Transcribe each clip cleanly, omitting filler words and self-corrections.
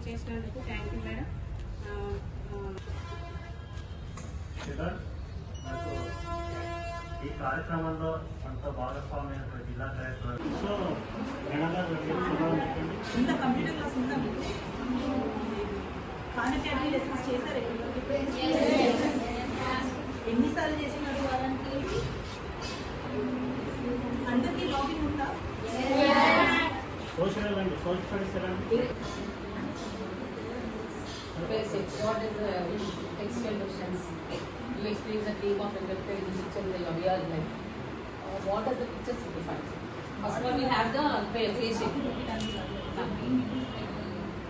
చేసినందుకు thank you madam. ఈ కార్యక్రమంలో అంత భాగస్వామ్యమైనటువంటి జిల్లా కలెక్టర్ ఇంత కంప్యూటర్ క్లాస్ ఉందా మీకు? కానిటేబుల్ లెసన్స్ చేశారు ఎన్నిసార్లు చేసినారు వారానికి? అందరికీ లాగిన్ ఉందా? సోషల్ అండి, సోషల్ స్టడీస్ ఎలాంటి basics. What is the textual difference? You explain the theme of interpreting the picture in the real life. What does the picture signify? First of all, we have the basic.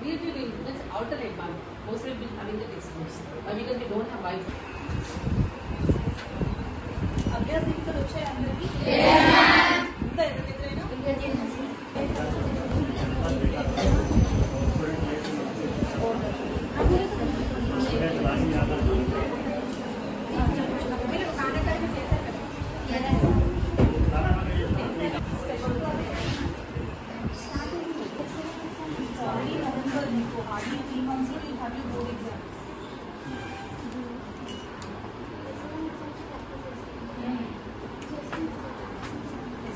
We will let's alternate one. Most will be having the textbooks. Why? Because we don't have Wi-Fi. అభ్యాస దీపికలు వచ్చాయి అందరికీ? ఇంకా ఎవరి దగ్గరైనా? Hardly 3 months you will have your board exam.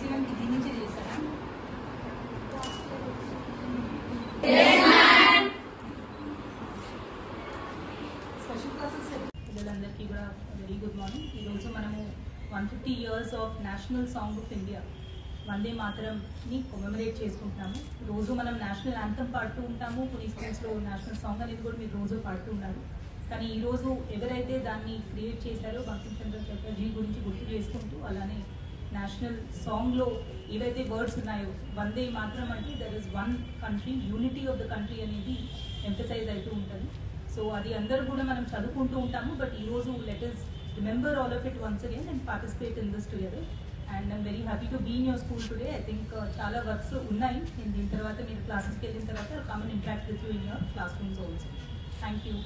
SEM ki din nunchi chesara. Special classes పిల్లలందరికీ కూడా very good morning. ఈరోజు మనము 150 years of national song of India Vande మాతరంని కొమెమరేట్ చేసుకుంటున్నాము. రోజు మనం నేషనల్ యాంథమ్ పాడుతూ ఉంటాము, కొన్ని స్కూల్స్లో నేషనల్ సాంగ్ అనేది కూడా మీరు రోజు పాడుతూ ఉన్నారు. కానీ ఈరోజు ఎవరైతే దాన్ని క్రియేట్ చేశారో బంకించంద్ర చటర్జీ గురించి గుర్తు చేసుకుంటూ, అలానే నేషనల్ సాంగ్లో ఏవైతే వర్డ్స్ ఉన్నాయో వందే మాతరం అంటే there is one country, unity of the country అనేది ఎంఫసైజ్ అవుతూ ఉంటుంది. సో అది అందరూ కూడా మనం చదువుకుంటూ ఉంటాము. బట్ ఈరోజు let us remember all of it once again and participate in this together. And I'm very happy to be in your school today. I think chala works unnai. In din tarvata meer classes ki din tarvata come and interact with you in your classrooms also. Thank you.